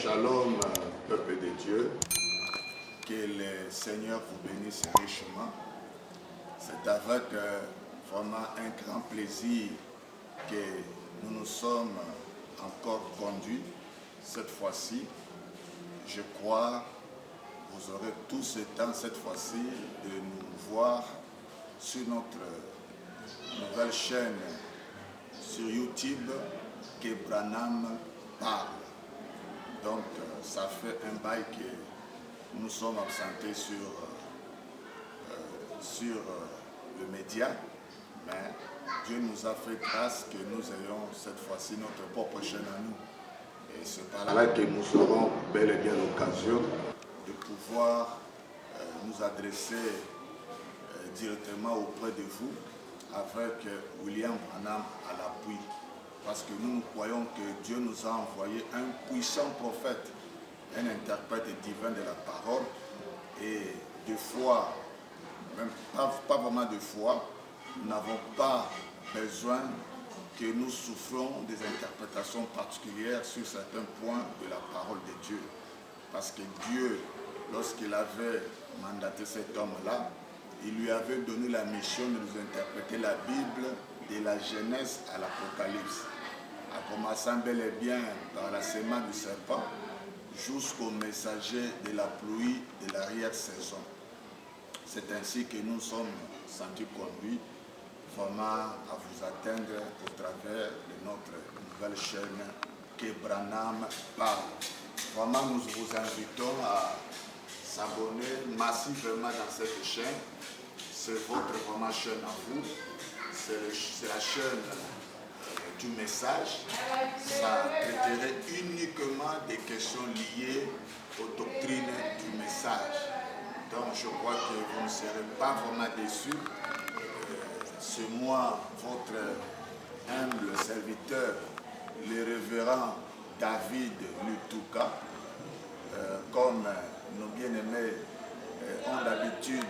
Shalom, peuple de Dieu. Que le Seigneur vous bénisse richement. C'est avec vraiment un grand plaisir que nous nous sommes encore conduits cette fois-ci. Je crois que vous aurez tout ce temps cette fois-ci de nous voir sur notre nouvelle chaîne sur YouTube que Branham parle. Donc ça fait un bail que nous sommes absentés sur le média, mais Dieu nous a fait grâce que nous ayons cette fois-ci notre propre chaîne à nous. Et c'est par là que nous aurons bel et bien l'occasion de pouvoir nous adresser directement auprès de vous avec William Branham à l'appui. Parce que nous croyons que Dieu nous a envoyé un puissant prophète, un interprète divin de la parole. Et de foi, même pas vraiment de foi, nous n'avons pas besoin que nous souffrons des interprétations particulières sur certains points de la parole de Dieu. Parce que Dieu, lorsqu'il avait mandaté cet homme-là, il lui avait donné la mission de nous interpréter la Bible de la Genèse à l'Apocalypse, en commençant bel et bien par la semence du serpent jusqu'au messager de la pluie de l'arrière-saison. C'est ainsi que nous sommes sentis conduits vraiment à vous atteindre au travers de notre nouvelle chaîne que Branham parle. Vraiment, nous vous invitons à s'abonner massivement dans cette chaîne. C'est votre vraiment chaîne à vous. C'est la chaîne du message. Ça traiterait uniquement des questions liées aux doctrines du message. Donc je crois que vous ne serez pas vraiment déçus. C'est moi, votre humble serviteur, le révérend David Lutuka. Comme nos bien-aimés ont l'habitude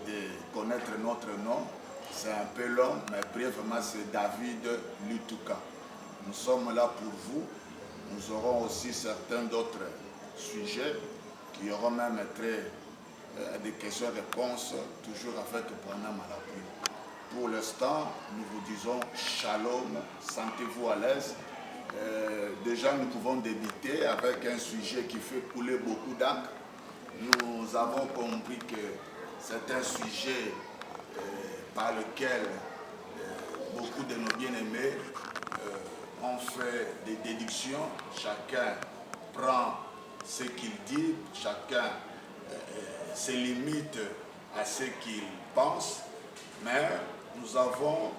de connaître notre nom, c'est un peu long, mais brièvement c'est David Lutuka. Nous sommes là pour vous. Nous aurons aussi certains d'autres sujets qui auront même trait à des questions-réponses, toujours avec Branham à l'appui. Pour l'instant, nous vous disons shalom, sentez-vous à l'aise. Déjà, nous pouvons débuter avec un sujet qui fait couler beaucoup d'encre. Nous avons compris que c'est un sujet par lequel beaucoup de nos bien-aimés ont fait des déductions. Chacun prend ce qu'il dit, chacun se limite à ce qu'il pense, mais nous avons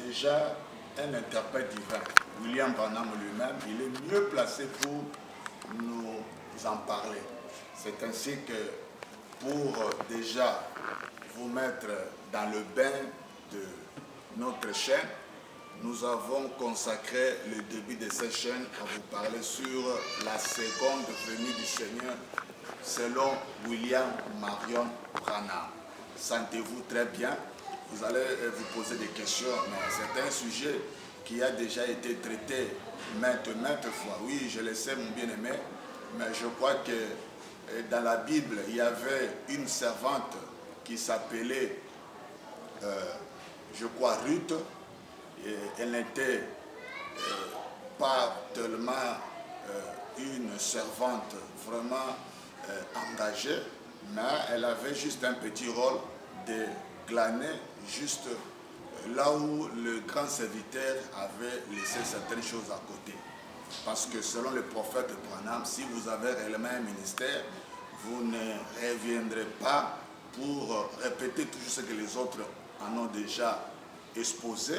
déjà un interprète divin. William Branham lui-même, il est mieux placé pour nous en parler. C'est ainsi que pour déjà vous mettre dans le bain de notre chaîne, nous avons consacré le début de cette chaîne à vous parler sur la seconde venue du Seigneur selon William Marion Branham. Sentez-vous très bien. Vous allez vous poser des questions, mais c'est un sujet qui a déjà été traité maintes fois. Oui, je le sais, mon bien-aimé, mais je crois que dans la Bible, il y avait une servante qui s'appelait, je crois, Ruth. Et elle n'était pas tellement une servante vraiment engagée, mais elle avait juste un petit rôle de glaner juste là où le grand serviteur avait laissé certaines choses à côté. Parce que selon le prophète Branham, si vous avez réellement un ministère, vous ne reviendrez pas pour répéter toujours ce que les autres en ont déjà exposé,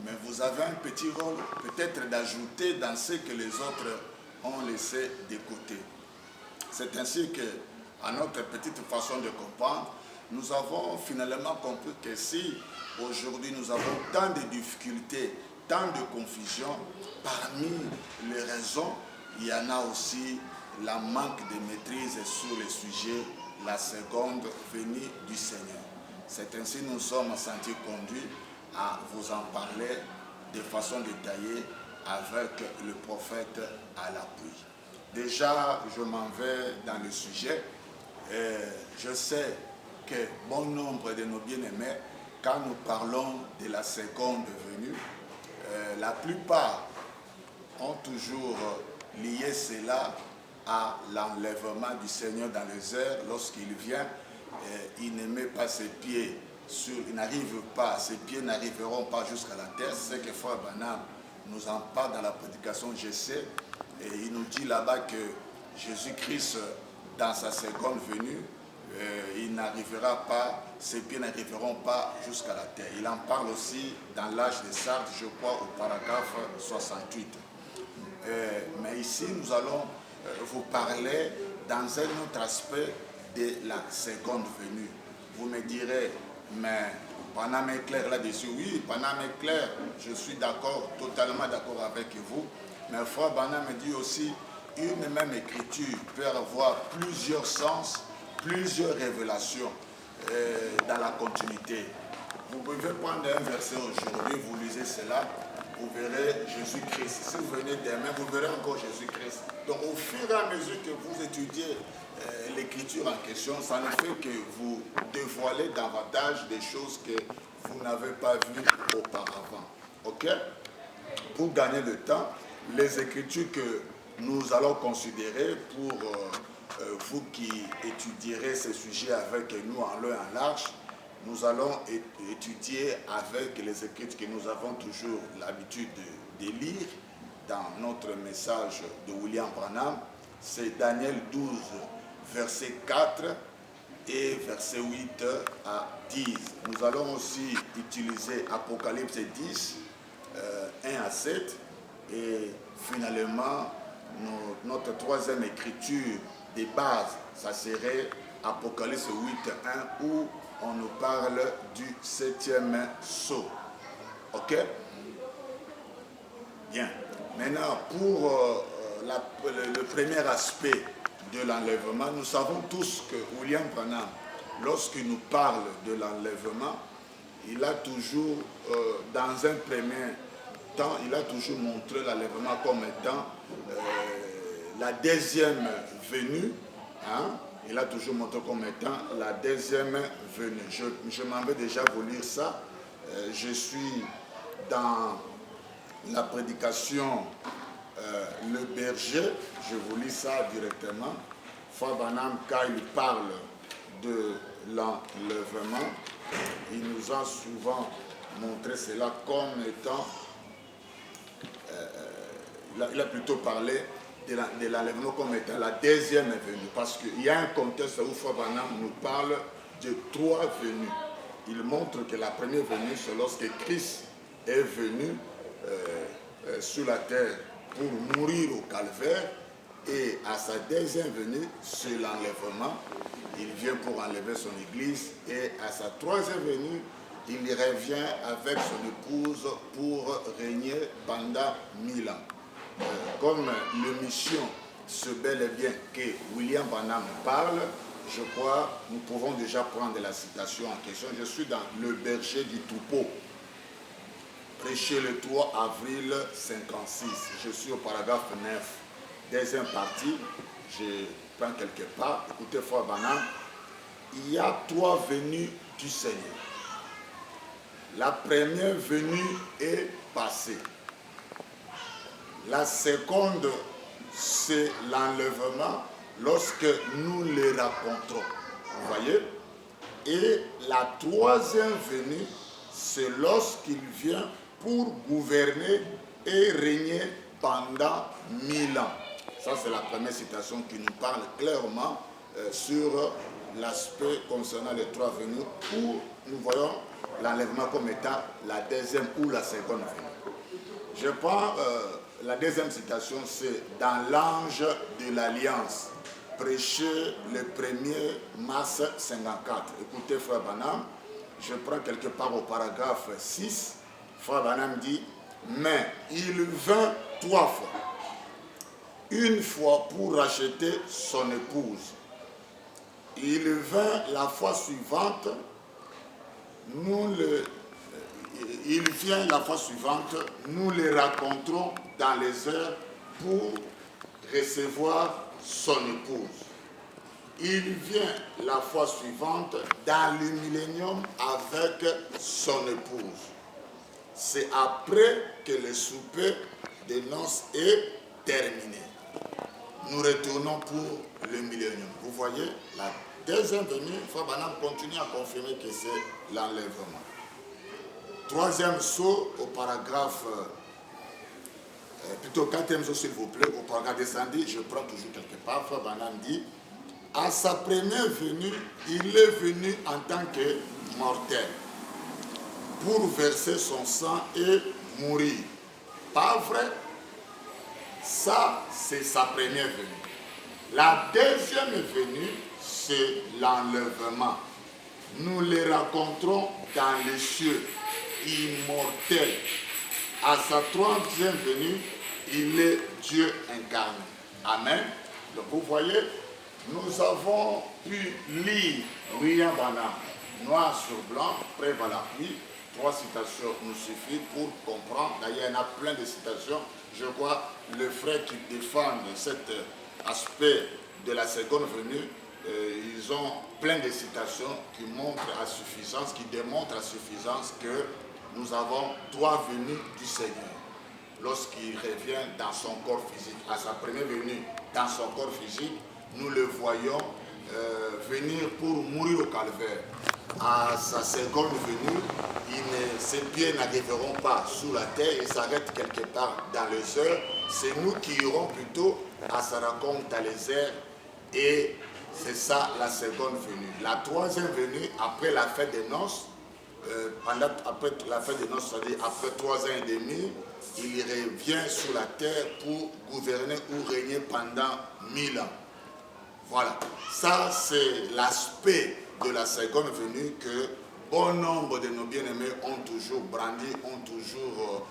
mais vous avez un petit rôle peut-être d'ajouter dans ce que les autres ont laissé de côté. C'est ainsi que, à notre petite façon de comprendre, nous avons finalement compris que si aujourd'hui nous avons tant de difficultés, tant de confusion, parmi les raisons, il y en a aussi la manque de maîtrise sur le sujet, la seconde venue du Seigneur. C'est ainsi que nous sommes sentis conduits à vous en parler de façon détaillée avec le prophète à l'appui. Déjà, je m'en vais dans le sujet. Je sais que bon nombre de nos bien-aimés, quand nous parlons de la seconde venue, la plupart ont toujours lié cela à l'enlèvement du Seigneur dans les airs. Lorsqu'il vient, il ne met pas ses pieds sur, il n'arrive pas, ses pieds n'arriveront pas jusqu'à la terre. C'est que Frère Branham nous en parle dans la prédication GC, et il nous dit là-bas que Jésus-Christ, dans sa seconde venue, il n'arrivera pas, ses pieds n'arriveront pas jusqu'à la terre. Il en parle aussi dans l'âge des Sardes, je crois, au paragraphe 68. Mais ici, nous allons vous parler dans un autre aspect de la seconde venue. Vous me direz, mais Branham est clair là-dessus. Oui, Branham est clair, je suis d'accord, totalement d'accord avec vous. Mais Frère Branham me dit aussi, une même écriture peut avoir plusieurs sens, plusieurs révélations dans la continuité. Vous pouvez prendre un verset aujourd'hui, vous lisez cela, vous verrez Jésus-Christ. Si vous venez demain, vous verrez encore Jésus-Christ. Donc au fur et à mesure que vous étudiez l'écriture en question, ça ne fait que vous dévoiler davantage des choses que vous n'avez pas vues auparavant. Ok? Pour gagner le temps, les écritures que nous allons considérer pour vous qui étudierez ces sujets avec nous en long et en large, nous allons étudier avec les écritures que nous avons toujours l'habitude de lire dans notre message de William Branham. C'est Daniel 12, verset 4 et verset 8 à 10. Nous allons aussi utiliser Apocalypse 10, 1 à 7. Et finalement, notre troisième écriture de base, ça serait Apocalypse 8, 1, où on nous parle du 7e sceau. Ok? Bien. Maintenant, pour le premier aspect de l'enlèvement, nous savons tous que William Branham, lorsqu'il nous parle de l'enlèvement, il a toujours, dans un premier temps, il a toujours montré l'enlèvement comme étant la deuxième venue. Hein? Il a toujours montré comme étant la deuxième venue. Je m'en vais déjà vous lire ça. Je suis dans la prédication Le Berger. Je vous lis ça directement. Frère Branham, quand il parle de l'enlèvement, il nous a souvent montré cela comme étant... il a plutôt parlé de l'enlèvement comme étant la deuxième venue, parce qu'il y a un contexte où Frère Branham nous parle de 3 venues. Il montre que la première venue, c'est lorsque Christ est venu sur la terre pour mourir au calvaire, et à sa deuxième venue, c'est l'enlèvement. Il vient pour enlever son église, et à sa troisième venue, il revient avec son épouse pour régner pendant 1000 ans. Comme l'émission Ce bel et bien que William Branham parle, je crois nous pouvons déjà prendre la citation en question. Je suis dans Le Berger du Troupeau, prêché le 3 avril 56. Je suis au paragraphe 9, deuxième partie. Je prends quelque part. Écoutez, Frère Branham, il y a 3 venues du Seigneur. La première venue est passée. La seconde, c'est l'enlèvement lorsque nous les rencontrons. Vous voyez? Et la troisième venue, c'est lorsqu'il vient pour gouverner et régner pendant 1000 ans. Ça, c'est la première citation qui nous parle clairement sur l'aspect concernant les 3 venues, où nous voyons l'enlèvement comme étant la deuxième ou la seconde venue. Je prends la deuxième citation, c'est dans l'ange de l'Alliance, prêché le 1er mars 54. Écoutez, Frère Branham, je prends quelque part au paragraphe 6. Frère Branham dit, mais il vint 3 fois. Une fois pour racheter son épouse. Il vint la fois suivante, il vient la fois suivante, nous les rencontrons dans les heures pour recevoir son épouse. Il vient la fois suivante dans le millénium avec son épouse. C'est après que le souper de noces est terminé. Nous retournons pour le millénium. Vous voyez, la deuxième venue, Frère Branham continue à confirmer que c'est l'enlèvement. Troisième saut au paragraphe, plutôt quatrième saut s'il vous plaît, au paragraphe descendu, je prends toujours quelque part, Frère Branham dit, à sa première venue, il est venu en tant que mortel pour verser son sang et mourir. Pas vrai? Ça, c'est sa première venue. La deuxième venue, c'est l'enlèvement. Nous les rencontrons dans les cieux, immortels. À sa troisième venue, il est Dieu incarné. Amen. Donc vous voyez, nous avons pu lire William Branham, noir sur blanc, prêt à la pluie. 3 citations nous suffisent pour comprendre. D'ailleurs, il y en a plein de citations. Je vois les frères qui défendent cet aspect de la seconde venue. Ils ont plein de citations qui montrent à suffisance, qui démontrent à suffisance que nous avons 3 venues du Seigneur. Lorsqu'il revient dans son corps physique, à sa première venue dans son corps physique, nous le voyons venir pour mourir au calvaire. À sa seconde venue, ses pieds n'arriveront pas sous la terre, ils s'arrêtent quelque part dans les airs. C'est nous qui irons plutôt à sa rencontre dans les airs, et c'est ça la seconde venue. La troisième venue, après la fête des noces, après la fête des noces, c'est-à-dire après 3 ans et demi, il revient sur la terre pour gouverner ou régner pendant 1000 ans. Voilà, ça c'est l'aspect de la seconde venue que bon nombre de nos bien-aimés ont toujours brandi, ont toujours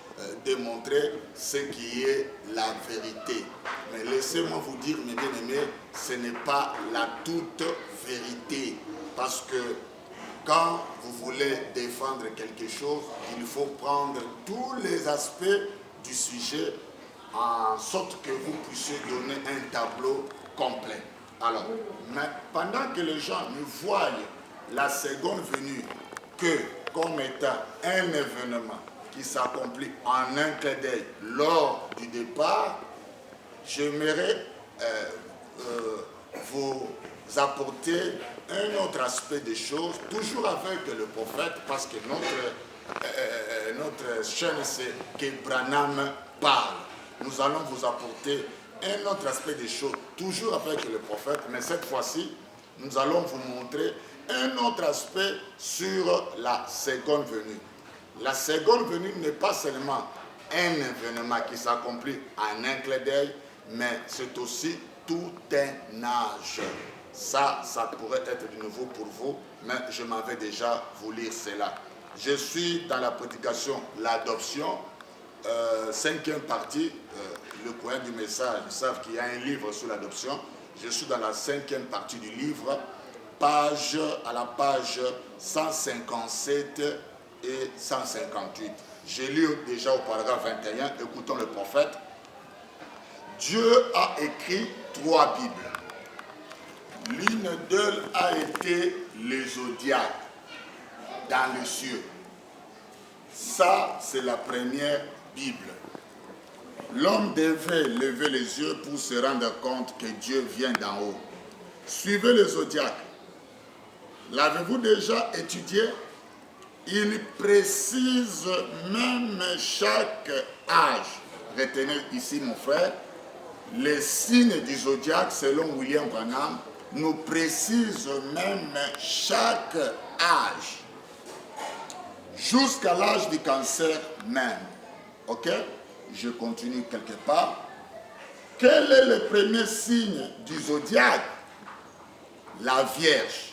démontré ce qui est la vérité. Mais laissez-moi vous dire, mes bien-aimés, ce n'est pas la toute vérité. Parce que quand vous voulez défendre quelque chose, il faut prendre tous les aspects du sujet en sorte que vous puissiez donner un tableau complet. Alors, mais pendant que les gens ne voient la seconde venue que comme étant un événement qui s'accomplit en un clin d'œil lors du départ, j'aimerais vous apporter un autre aspect des choses, toujours avec le prophète, parce que notre chaîne c'est que Branham parle. Nous allons vous apporter un autre aspect des choses, toujours avec le prophète, mais cette fois-ci, nous allons vous montrer un autre aspect sur la seconde venue. La seconde venue n'est pas seulement un événement qui s'accomplit en un clin d'œil, mais c'est aussi tout un âge. Ça pourrait être de nouveau pour vous, mais je m'en vais déjà vous lire cela. Je suis dans la prédication l'adoption, 5e partie, le courrier du message, ils savent qu'il y a un livre sur l'adoption. Je suis dans la 5e partie du livre, à la page 157 et 158. J'ai lu déjà au paragraphe 21, écoutons le prophète. Dieu a écrit 3 Bibles. L'une d'elles a été les zodiaques dans les cieux. Ça, c'est la première Bible. L'homme devait lever les yeux pour se rendre compte que Dieu vient d'en haut. Suivez le zodiaque. L'avez-vous déjà étudié? Il précise même chaque âge. Retenez ici, mon frère, les signes du zodiaque, selon William Branham, nous précisent même chaque âge. Jusqu'à l'âge du cancer même. Ok? Je continue quelque part. Quel est le premier signe du zodiaque? La Vierge.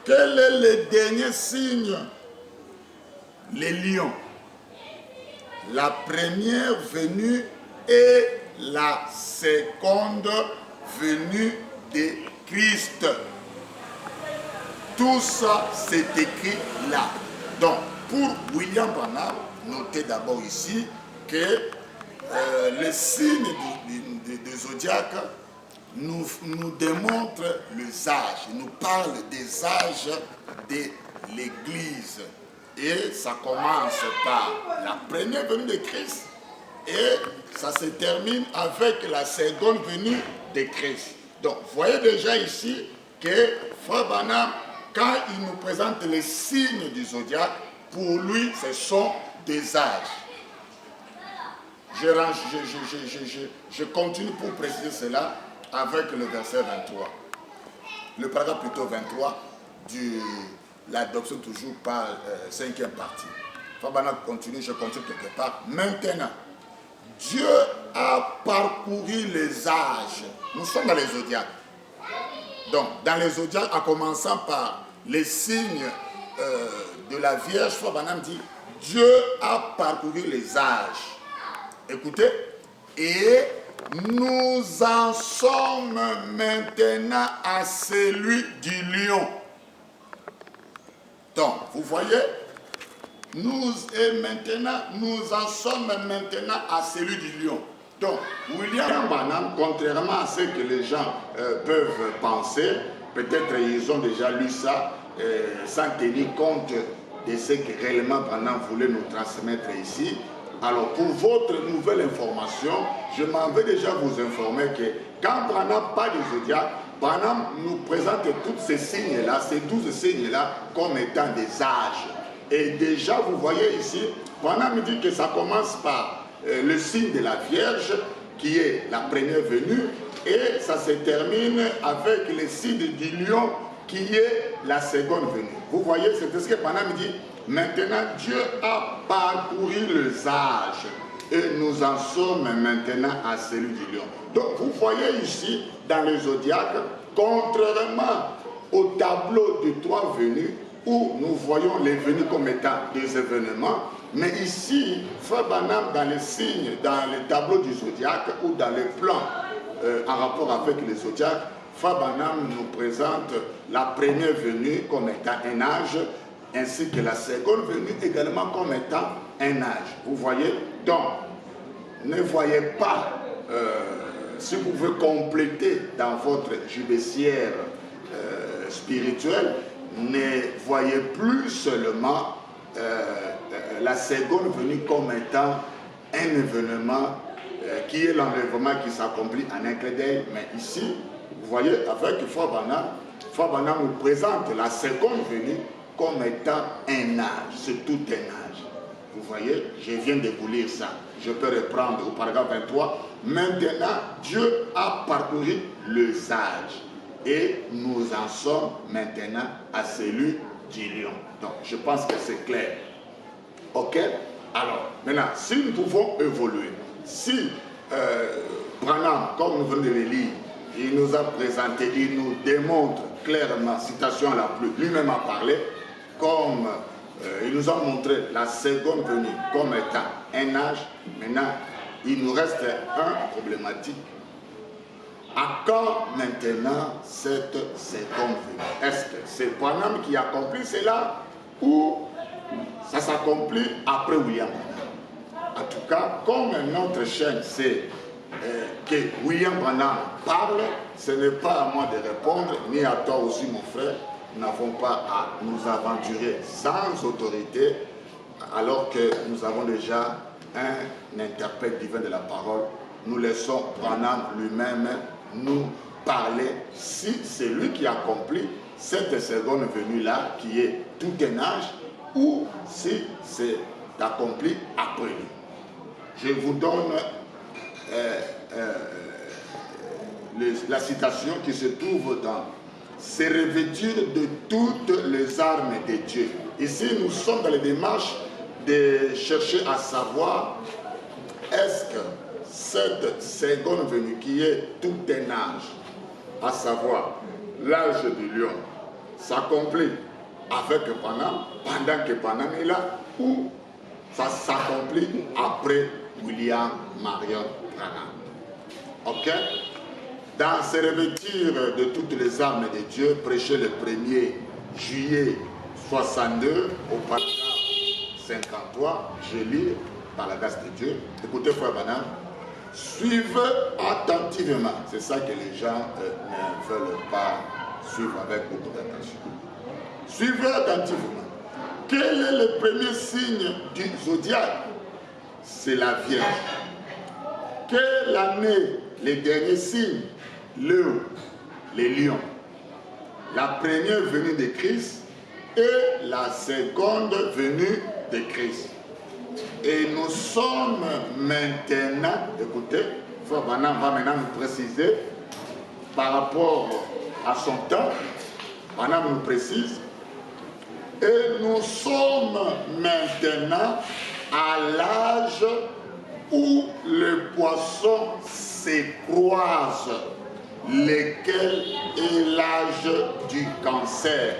Quel est le dernier signe? Les lions. La première venue et la seconde venue de Christ. Tout ça, c'est écrit là. Donc, pour William Branham, notez d'abord ici que les signes du zodiaque nous démontrent les âges, nous parle des âges de l'Église. Et ça commence par la première venue de Christ et ça se termine avec la seconde venue de Christ. Donc, vous voyez déjà ici que Frère Branham, quand il nous présente les signes du zodiaque, pour lui, ce sont des âges. Je continue pour préciser cela avec le verset 23. Le paragraphe plutôt 23 de l'adoption toujours par cinquième partie. Frère Branham continue, je continue quelque part. Maintenant, Dieu a parcouru les âges. Nous sommes dans les zodiaques. Donc, dans les zodiaques, en commençant par les signes de la Vierge, Frère Branham dit, Dieu a parcouru les âges. Écoutez, et nous en sommes maintenant à celui du lion. Donc, vous voyez, nous en sommes maintenant à celui du lion. Donc, William Branham, contrairement à ce que les gens peuvent penser, peut-être ils ont déjà lu ça sans tenir compte de ce que réellement Branham voulait nous transmettre ici. Alors, pour votre nouvelle information, je m'en vais déjà vous informer que quand Branham parle du zodiaque, Branham nous présente tous ces signes-là, ces 12 signes-là, comme étant des âges. Et déjà, vous voyez ici, Branham dit que ça commence par le signe de la Vierge, qui est la première venue, et ça se termine avec le signe du lion, qui est la seconde venue. Vous voyez, c'est ce que Branham dit. Maintenant, Dieu a parcouru les âges et nous en sommes maintenant à celui du lion. Donc, vous voyez ici, dans le zodiaque, contrairement au tableau de 3 venues, où nous voyons les venues comme étant des événements, mais ici, Frère Branham, dans les signes, dans le tableau du zodiaque ou dans les plans en rapport avec le zodiaque, Frère Branham nous présente la première venue comme étant un âge, ainsi que la seconde venue également comme étant un âge. Vous voyez? Donc, ne voyez pas, si vous pouvez compléter dans votre judiciaire spirituel, ne voyez plus seulement la seconde venue comme étant un événement qui est l'enlèvement qui s'accomplit en un clin d'œil, mais ici, vous voyez, avec Frère Branham nous présente la seconde venue comme étant un âge, c'est tout un âge. Vous voyez, je viens de vous lire ça. Je peux reprendre au paragraphe 23. Maintenant, Dieu a parcouru les âges et nous en sommes maintenant à celui du lion. Donc, je pense que c'est clair. Ok? Alors, maintenant, si nous pouvons évoluer, si Branham, comme nous venons de le lire, il nous a présenté, il nous démontre clairement, citation la plus, lui-même a parlé, comme il nous a montré la seconde venue comme étant un âge. Maintenant, il nous reste un problématique. À quand maintenant cette seconde venue? Est-ce que c'est Branham qui accomplit cela ou ça s'accomplit après William Branham? En tout cas, comme notre chaîne sait que William Branham parle, ce n'est pas à moi de répondre, ni à toi aussi mon frère. Nous n'avons pas à nous aventurer sans autorité, alors que nous avons déjà un interprète divin de la parole. Nous laissons Branham lui-même nous parler si c'est lui qui accomplit cette seconde venue-là, qui est tout un âge, ou si c'est accompli après lui. Je vous donne la citation qui se trouve dans « Se revêtir de toutes les armes de Dieu ». Ici, nous sommes dans les démarches de chercher à savoir est-ce que cette seconde venue qui est tout un âge, à savoir l'âge du lion, s'accomplit avec Branham, pendant que Branham est là, ou ça s'accomplit après William Marion Branham. Ok? Dans Se revêtir de toutes les armes de Dieu, prêché le 1er juillet 62 au paragraphe 53, je lis par la grâce de Dieu. Écoutez, frère Branham, suivez attentivement. C'est ça que les gens ne veulent pas suivre avec beaucoup d'attention. Suivez attentivement. Quel est le premier signe du zodiaque? C'est la Vierge. Quelle année les derniers signes? Les lions. La première venue de Christ et la seconde venue de Christ. Et nous sommes maintenant, écoutez, Frère Branham va maintenant nous préciser par rapport à son temps. Branham nous précise. Et nous sommes maintenant à l'âge où les poissons se croisent, lequel est l'âge du cancer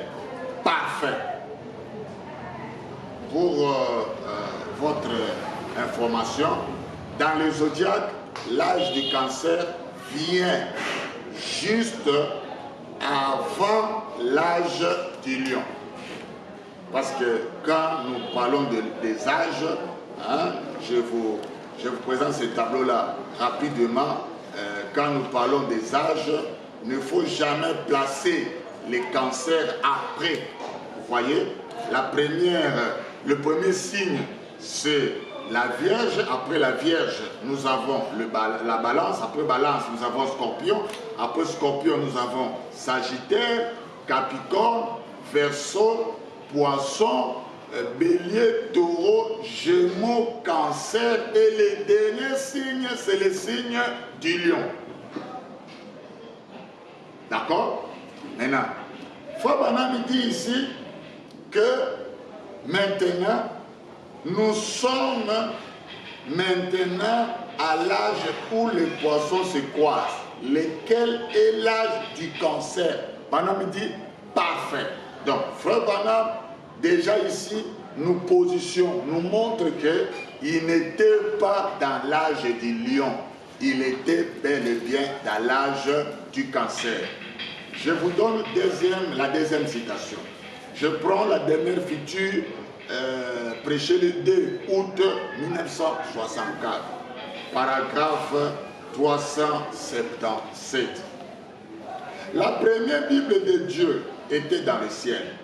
parfait. Pour votre information, dans le zodiaque, l'âge du cancer vient juste avant l'âge du lion. Parce que quand nous parlons des âges, hein, je vous présente ce tableau-là rapidement. Quand nous parlons des âges, il ne faut jamais placer les cancers après. Vous voyez, le premier signe, c'est la Vierge. Après la Vierge, nous avons la Balance. Après Balance, nous avons Scorpion. Après Scorpion, nous avons Sagittaire, Capricorne, Verseau, Poisson, Bélier, Taureau, Gémeaux, Cancer. Et le dernier signe, c'est le signe du Lion. D'accord? Maintenant, Frère Branham dit ici que maintenant, nous sommes maintenant à l'âge où les poissons se croisent. Lequel est l'âge du cancer? Branham dit parfait. Donc, Frère Branham, déjà ici, nous montre qu'il n'était pas dans l'âge du lion. Il était bel et bien dans l'âge du cancer. Je vous donne la deuxième citation. Je prends la dernière future prêchée le 2 août 1964, paragraphe 377. La première Bible de Dieu était dans le ciel,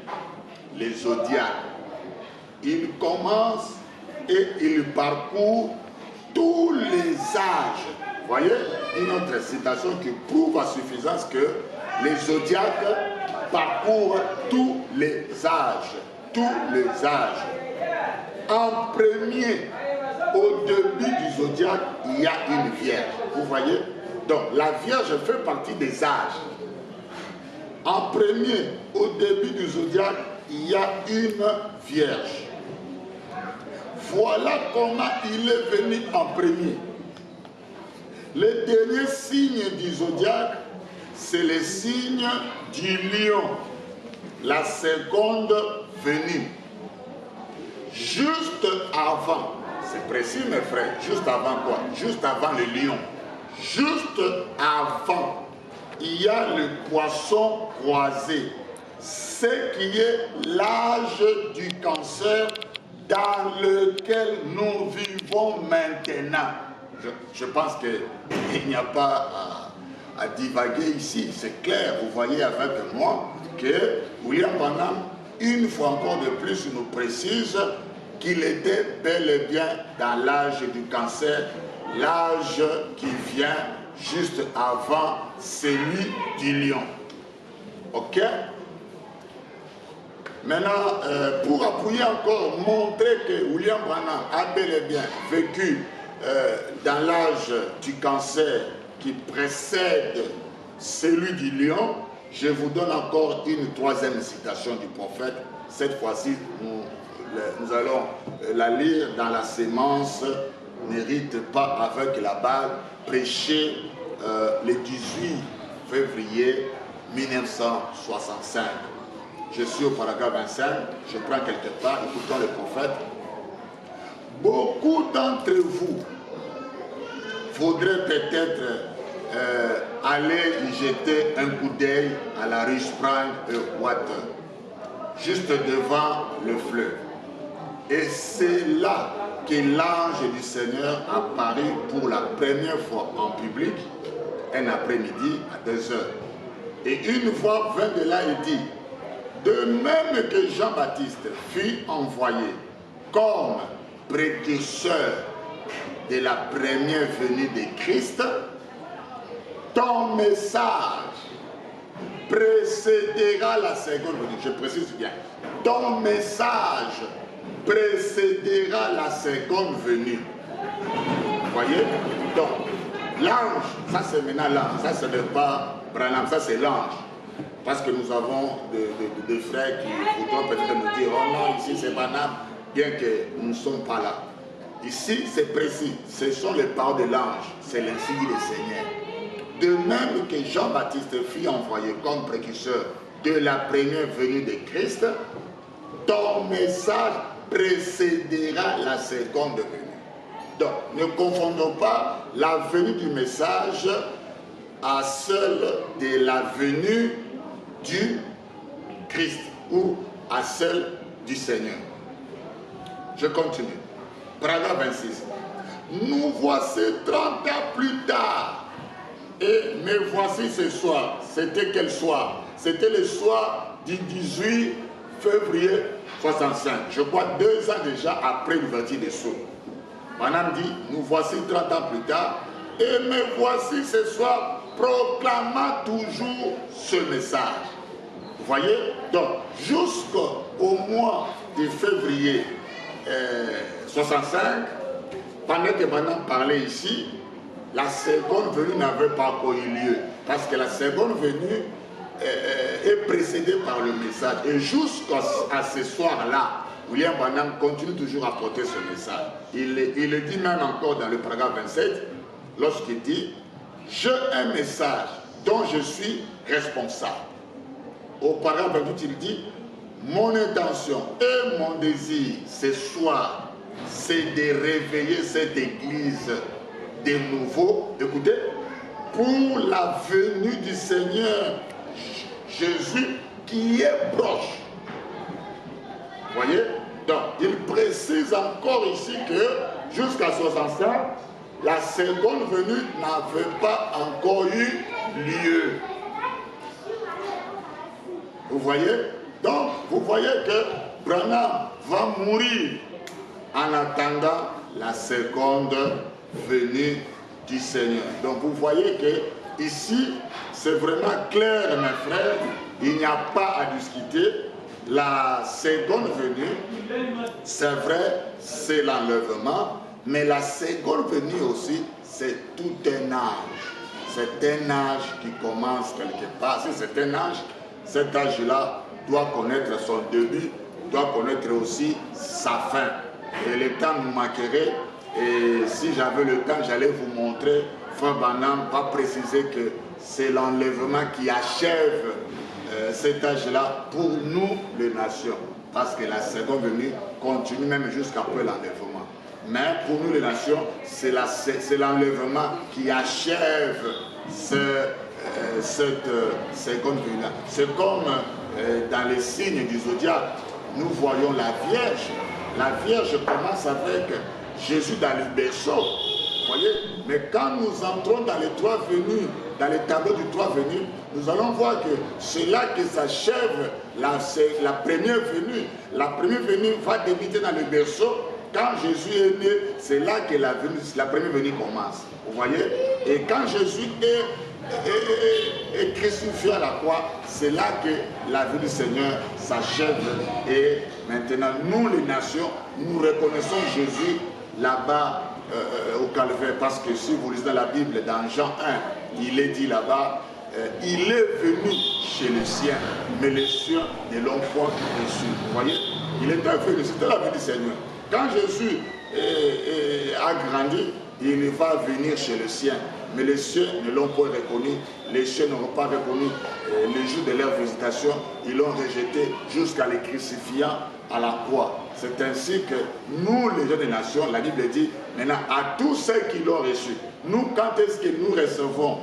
les zodiaques. Il commence et il parcourt tous les âges. Vous voyez, une autre citation qui prouve à suffisance que les zodiaques parcourent tous les âges. Tous les âges. En premier, au début du zodiaque, il y a une vierge. Vous voyez? Donc, la vierge fait partie des âges. En premier, au début du zodiaque, il y a une vierge. Voilà comment il est venu en premier. Le dernier signe du zodiaque, c'est le signe du lion. La seconde venue. Juste avant, c'est précis mes frères, juste avant quoi? Juste avant le lion. Juste avant, il y a le poisson croisé. Ce qui est l'âge du cancer dans lequel nous vivons maintenant. Je pense qu'il n'y a pas à divaguer ici, c'est clair. Vous voyez avec moi que William Branham, une fois encore de plus, nous précise qu'il était bel et bien dans l'âge du cancer, l'âge qui vient juste avant celui du lion. Ok? Maintenant, pour appuyer encore, montrer que William Branham a bel et bien vécu dans l'âge du cancer qui précède celui du lion, je vous donne encore une troisième citation du prophète. Cette fois-ci, nous allons la lire dans la sémence N'hérite pas avec la balle, prêchée le 18 février 1965. Je suis au paragraphe 25, je prends quelque part, écoutons le prophète. Beaucoup d'entre vous voudraient peut-être aller y jeter un coup d'œil à la rue Sprang Water, juste devant le fleuve. Et c'est là que l'ange du Seigneur apparut pour la première fois en public, un après-midi à 2 heures. Et une voix vint de là et dit, de même que Jean-Baptiste fut envoyé comme précurseur de la première venue de Christ, ton message précédera la seconde venue. Je précise bien. Ton message précédera la seconde venue. Vous voyez? Donc, l'ange, ça c'est maintenant l'ange. Ça ce n'est pas Branham, ça c'est l'ange. Parce que nous avons des frères qui voudront peut-être nous dire, oh non, ici c'est Branham, bien que nous ne sommes pas là. Ici c'est précis, ce sont les paroles de l'ange, c'est l'ainsi dit le Seigneur. De même que Jean-Baptiste fut envoyé comme précurseur de la première venue de Christ, ton message précédera la seconde venue. Donc, ne confondons pas la venue du message à celle de la venue du Christ ou à celle du Seigneur. Je continue. Paragraphe 26. Nous voici 30 ans plus tard. Et me voici ce soir. C'était quel soir? C'était le soir du 18 février 65. Je crois 2 ans déjà après l'ouverture des sceaux. Madame dit, nous voici 30 ans plus tard. Et me voici ce soir proclamant toujours ce message. Vous voyez? Donc, jusqu'au mois de février 65, pendant que Madame parlait ici, la seconde venue n'avait pas encore eu lieu. Parce que la seconde venue est précédée par le message. Et jusqu'à ce soir-là, William Branham continue toujours à porter ce message. Il le dit même encore dans le paragraphe 27, lorsqu'il dit « J'ai un message dont je suis responsable ». Au paragraphe 28, il dit « Mon intention et mon désir ce soir, c'est de réveiller cette église de nouveau, écoutez, pour la venue du Seigneur Jésus qui est proche. » Vous voyez? Donc, il précise encore ici que jusqu'à 65, la seconde venue n'avait pas encore eu lieu. Vous voyez? Donc, vous voyez que Branham va mourir en attendant la seconde venue du Seigneur. Donc, vous voyez que ici, c'est vraiment clair, mes frères, il n'y a pas à discuter. La seconde venue, c'est vrai, c'est l'enlèvement, mais la seconde venue aussi, c'est tout un âge. C'est un âge qui commence quelque part. Si c'est un âge, cet âge-là doit connaître son début, doit connaître aussi sa fin. Et le temps nous manquerait, et si j'avais le temps, j'allais vous montrer, Frère Branham va préciser que c'est l'enlèvement qui achève cet âge-là pour nous, les nations. Parce que la seconde venue continue même jusqu'après l'enlèvement. Mais pour nous, les nations, c'est l'enlèvement qui achève cette seconde venue-là. C'est comme dans les signes du zodiaque, nous voyons la Vierge. La Vierge commence avec Jésus dans le berceau. Vous voyez? Mais quand nous entrons dans les 3 venues, dans les tableaux du 3 venues, nous allons voir que c'est là que s'achève la première venue. La première venue va débuter dans le berceau. Quand Jésus est né, c'est là que la première venue commence. Vous voyez? Et quand Jésus est crucifié à la croix, c'est là que la venue du Seigneur s'achève. Et maintenant, nous les nations, nous reconnaissons Jésus là-bas au calvaire, parce que si vous lisez dans la Bible, dans Jean 1, il est dit là-bas, il est venu chez les siens, mais les siens ne l'ont point reçu. Vous voyez? Il était venu, c'était la vie du Seigneur. Quand Jésus a grandi, il va venir chez les siens, mais les siens ne l'ont pas reconnu, les siens n'ont pas reconnu les jours de leur visitation, ils l'ont rejeté jusqu'à les crucifiant à la croix. C'est ainsi que nous, les gens des nations, la Bible dit, maintenant, à tous ceux qui l'ont reçu, nous, quand est-ce que nous recevons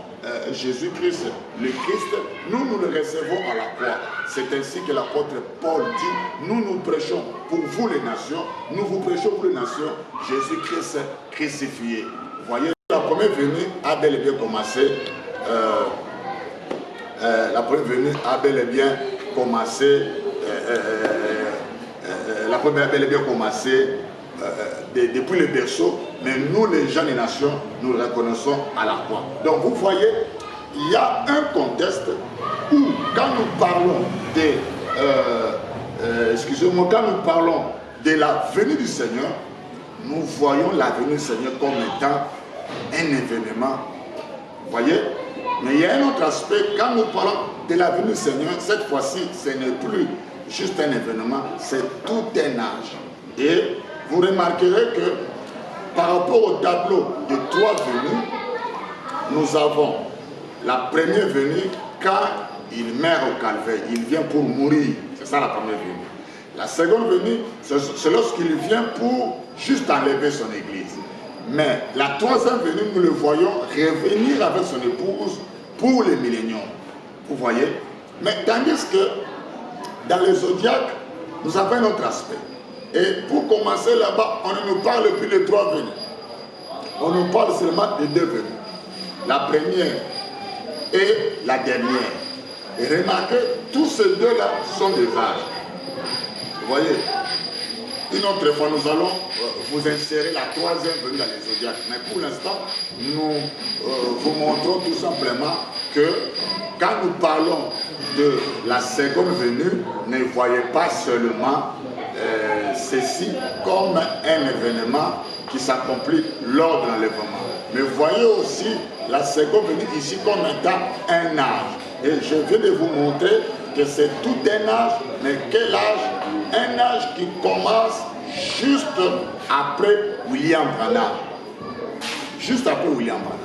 Jésus-Christ, le Christ, nous le recevons à la croix. C'est ainsi que l'apôtre Paul dit, nous prêchons pour vous les nations, nous vous prêchons pour les nations, Jésus-Christ crucifié. Vous voyez, la première venue a bel et bien commencé. La première venue a bel et bien commencé. La première a bel et bien commencé depuis le berceau, mais nous, les gens des nations, nous le reconnaissons à la croix. Donc vous voyez, il y a un contexte où, quand nous parlons excusez-moi, quand nous parlons de la venue du Seigneur, nous voyons la venue du Seigneur comme étant un événement. Vous voyez? Mais il y a un autre aspect, quand nous parlons de la venue du Seigneur, cette fois-ci, ce n'est plus juste un événement, c'est tout un âge. Et vous remarquerez que par rapport au tableau de 3 venues, nous avons la première venue quand il meurt au calvaire, il vient pour mourir, c'est ça la première venue. La seconde venue, c'est lorsqu'il vient pour juste enlever son église. Mais la troisième venue, nous le voyons revenir avec son épouse pour les milléniums. Vous voyez? Mais tandis que dans les zodiaques, nous avons un autre aspect. Et pour commencer là-bas, on ne nous parle plus de 3 venues. On nous parle seulement de 2 venues. La première et la dernière. Et remarquez, tous ces deux-là sont des âges. Vous voyez? Une autre fois, nous allons vous insérer la troisième venue dans les zodiaques. Mais pour l'instant, nous vous montrons tout simplement que quand nous parlons de la seconde venue, ne voyez pas seulement ceci comme un événement qui s'accomplit lors de l'enlèvement. Mais voyez aussi la seconde venue ici comme étant un âge. Et je viens de vous montrer que c'est tout un âge, mais quel âge? Un âge qui commence juste après William Branham. Juste après William Branham.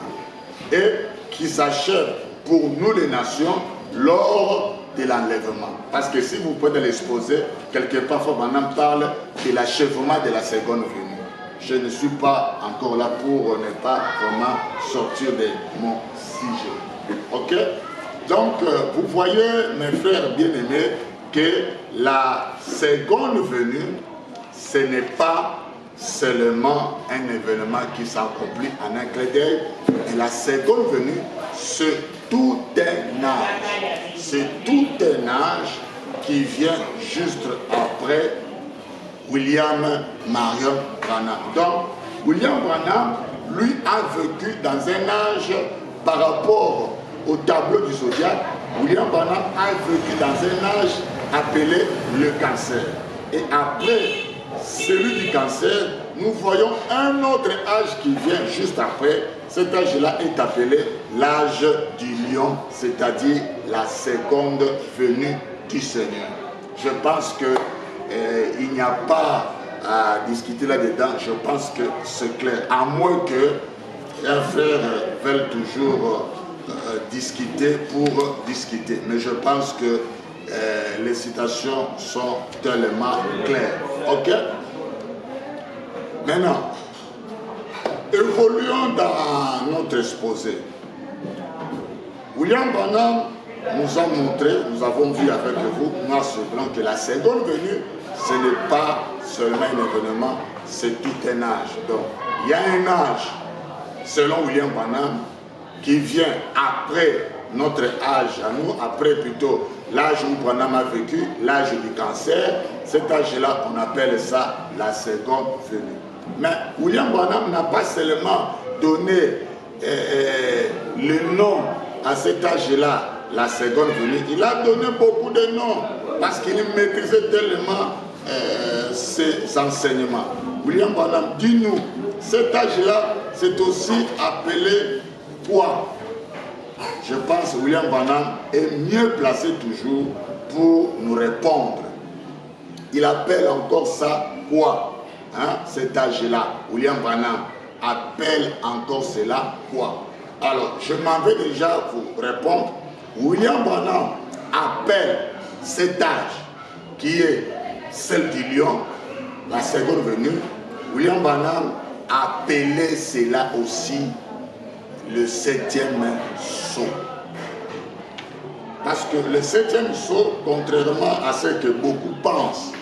Et qui s'achève pour nous les nations lors de l'enlèvement. Parce que si vous prenez l'exposé, quelque part, Branham parle de l'achèvement de la seconde venue. Je ne suis pas encore là pour ne pas vraiment sortir de mon sujet. Ok? Donc, vous voyez, mes frères bien-aimés, que la seconde venue, ce n'est pas seulement un événement qui s'accomplit en un clin d'œil. Et la seconde venue, c'est tout un âge. C'est tout un âge qui vient juste après William Marion Branham. Donc, William Branham, lui, a vécu dans un âge par rapport au tableau du zodiaque. William Branham a vécu dans un âge appelé le cancer. Et après celui du cancer, nous voyons un autre âge qui vient juste après. Cet âge-là est appelé l'âge du lion, c'est-à-dire la seconde venue du Seigneur. Je pense qu'il n'y a pas à discuter là-dedans. Je pense que c'est clair. À moins que un frère veuille toujours discuter pour discuter. Mais je pense que les citations sont tellement claires. Ok? Maintenant, évoluons dans notre exposé. William Branham nous a montré, nous avons vu avec vous, noir sur blanc, que la seconde venue, ce n'est pas seulement un événement, c'est tout un âge. Donc, il y a un âge, selon William Branham, qui vient après notre âge à nous, après plutôt l'âge où Branham a vécu, l'âge du cancer. Cet âge-là, on appelle ça la seconde venue. Mais William Branham n'a pas seulement donné le nom à cet âge-là, la seconde venue, il a donné beaucoup de noms parce qu'il maîtrisait tellement ses enseignements. William Branham, dis-nous, cet âge-là, c'est aussi appelé quoi? Je pense que William Branham est mieux placé toujours pour nous répondre. Il appelle encore ça quoi? Hein, cet âge-là, William Branham appelle encore cela quoi? Alors, je m'en vais déjà vous répondre. William Branham appelle cet âge qui est celle du lion, la seconde venue. William Branham appelait cela aussi le 7e sceau. Parce que le 7e sceau, contrairement à ce que beaucoup pensent,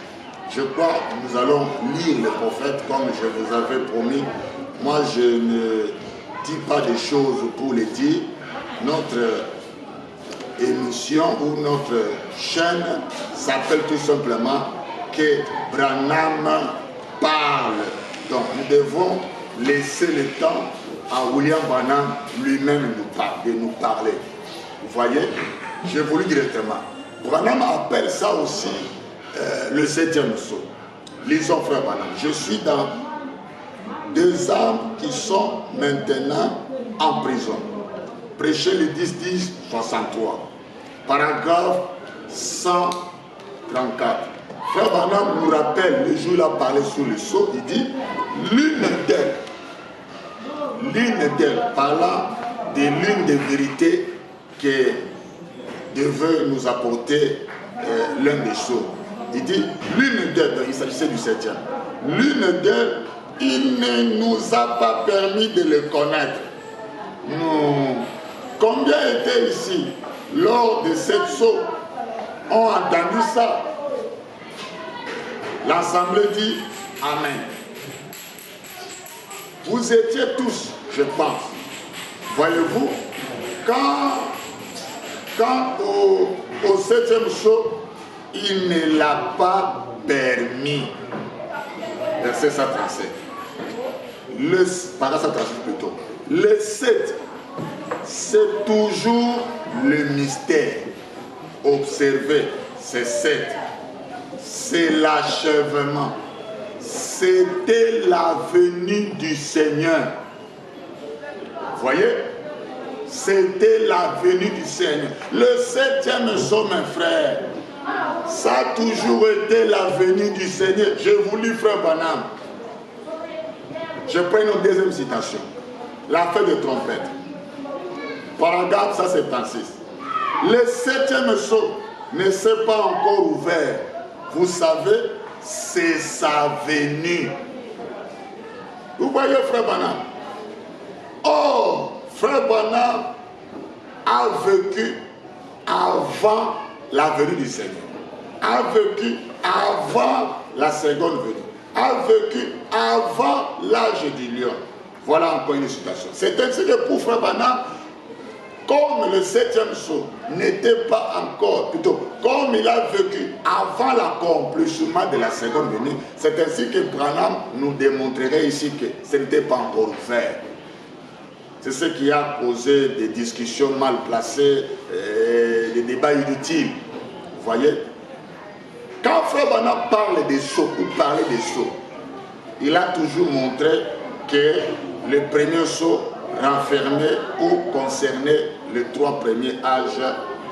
je crois que nous allons lire le prophète comme je vous avais promis. Moi, je ne dis pas des choses pour les dire. Notre émission ou notre chaîne s'appelle tout simplement que Branham parle. Donc, nous devons laisser le temps à William Branham lui-même de nous parler. Vous voyez? Je vous le dis directement. Branham appelle ça aussi le 7e sceau. Lisons, frère Branham. Je suis dans 2 âmes qui sont maintenant en prison. Prêchez le 10-10-63. Paragraphe 134. Frère Branham nous rappelle, le jour où il a parlé sur le sceau, il dit l'une d'elles, parlant de l'une des vérités que devait nous apporter l'un des sceaux. Il dit l'une d'elles, il s'agissait du 7e, l'une d'elles, il ne nous a pas permis de le connaître. Nous, combien étaient ici lors de cette sceau ont entendu ça? L'Assemblée dit Amen. Vous étiez tous, je pense. Voyez-vous, quand au 7e sceau, il ne l'a pas permis. Verset 137. Paragraphe 137 plutôt. Le 7, c'est toujours le mystère. Observez, c'est 7. C'est l'achèvement. C'était la venue du Seigneur. Vous voyez? C'était la venue du Seigneur. Le 7e sceau, mes frères, ça a toujours été la venue du Seigneur. Je vous lis, frère Branham. Je prends une deuxième citation. La fête de trompette. Paragraphe 176. Le 7e sceau ne s'est pas encore ouvert. Vous savez, c'est sa venue. Vous voyez, frère Branham. Or, frère Branham a vécu avant la venue du Seigneur. A vécu avant la seconde venue. A vécu avant l'âge du lion. Voilà encore une citation. C'est ainsi que pour frère Branham, comme le 7e sceau n'était pas encore, plutôt, comme il a vécu avant l'accomplissement de la seconde venue, c'est ainsi que Branham nous démontrerait ici que ce n'était pas encore ouvert. C'est ce qui a causé des discussions mal placées, des débats inutiles. Vous voyez? Quand frère Branham parle des sceaux, ou parlait des sceaux, il a toujours montré que le premier sceau renfermait ou concernait les 3 premiers âges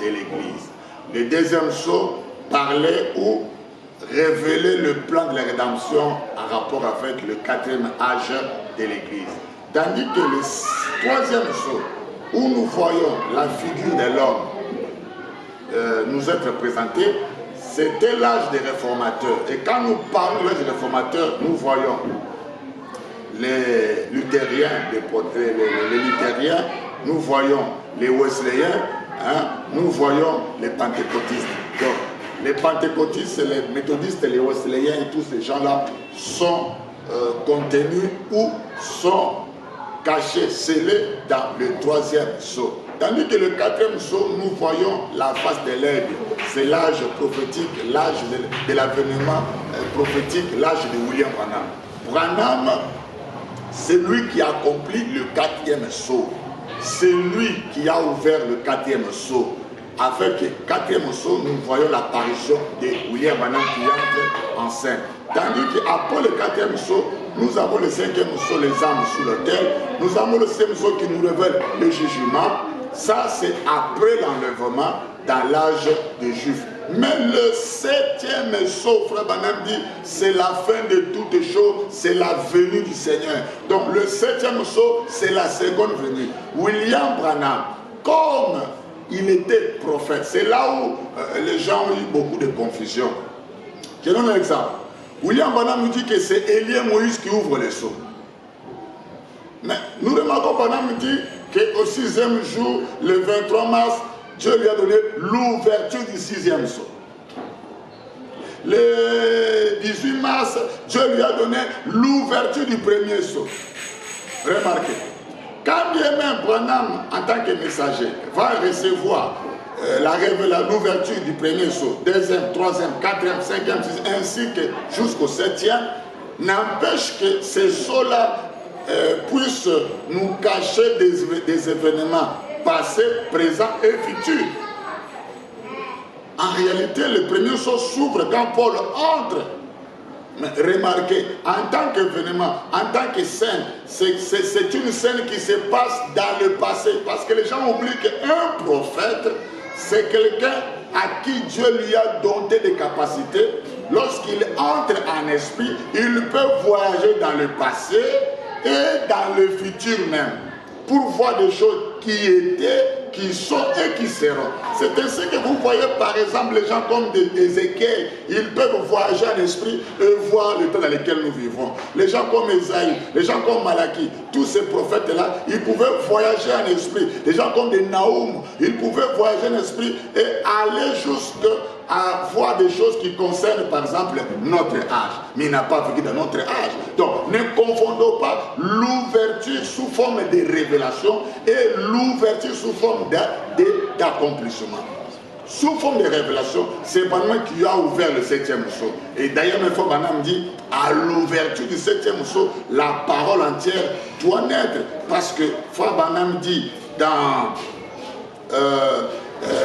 de l'Église. Le deuxième sceau parlait ou révélait le plan de la rédemption en rapport avec le 4e âge de l'Église. Tandis que le 3e sceau, où nous voyons la figure de l'homme nous être présenté, c'était l'âge des réformateurs. Et quand nous parlons de l'âge des réformateurs, nous voyons les luthériens, les luthériens, nous voyons les wesleyens, nous voyons les pentecôtistes. Donc, les pentecôtistes, les méthodistes, les wesleyens et tous ces gens-là sont contenus ou sont cachés, scellés dans le 3e sceau. Tandis que le 4e sceau, nous voyons la face de l'aigle. C'est l'âge prophétique, l'âge de l'avènement prophétique, l'âge de William Branham. Branham, c'est lui qui a accompli le 4e sceau. C'est lui qui a ouvert le 4e sceau. Avec le 4e sceau, nous voyons l'apparition de William Branham qui entre en scène. Tandis qu'après le 4e sceau, nous avons le 5e sceau, les âmes sous l'autel. Nous avons le 6e sceau qui nous révèle le jugement. Ça, c'est après l'enlèvement dans l'âge des Juifs. Mais le 7e sceau, frère Branham dit, c'est la fin de toutes choses, c'est la venue du Seigneur. Donc le 7e sceau, c'est la seconde venue. William Branham, comme il était prophète, c'est là où les gens ont eu beaucoup de confusion. Je donne un exemple. William Branham nous dit que c'est Élie et Moïse qui ouvrent les sceaux. Mais nous remarquons, Branham dit qu'au 6e jour, le 23 mars, Dieu lui a donné l'ouverture du 6e sceau. Le 18 mars, Dieu lui a donné l'ouverture du premier sceau. Remarquez, quand bien même Branham, en tant que messager, va recevoir l'ouverture du premier sceau, deuxième, troisième, quatrième, cinquième, sixième, ainsi que jusqu'au 7e, n'empêche que ces sceaux-là puissent nous cacher des événements passés, présents et futurs. En réalité, le premier sceau s'ouvre quand Paul entre. Mais remarquez, en tant qu'événement, en tant que scène, c'est une scène qui se passe dans le passé. Parce que les gens oublient qu'un prophète, c'est quelqu'un à qui Dieu lui a donné des capacités. Lorsqu'il entre en esprit, il peut voyager dans le passé et dans le futur même, pour voir des choses qui étaient, qui sont et qui seront. C'est ainsi que vous voyez par exemple les gens comme Ézéchiel, ils peuvent voyager en esprit et voir le temps dans lequel nous vivons. Les gens comme Esaïe, les gens comme Malachie, tous ces prophètes-là, ils pouvaient voyager en esprit. Les gens comme des Naoum, ils pouvaient voyager en esprit et aller jusqu'à voir des choses qui concernent par exemple notre âge. Mais il n'a pas vécu dans notre âge. Donc ne confondons pas l'ouverture sous forme de révélation et l'ouverture sous forme d'accomplissement. Sous forme de révélation, c'est Branham qui a ouvert le 7e sceau. Et d'ailleurs, même fois Branham dit, à l'ouverture du 7e sceau, la parole entière doit naître. Parce que Frère Branham dit dans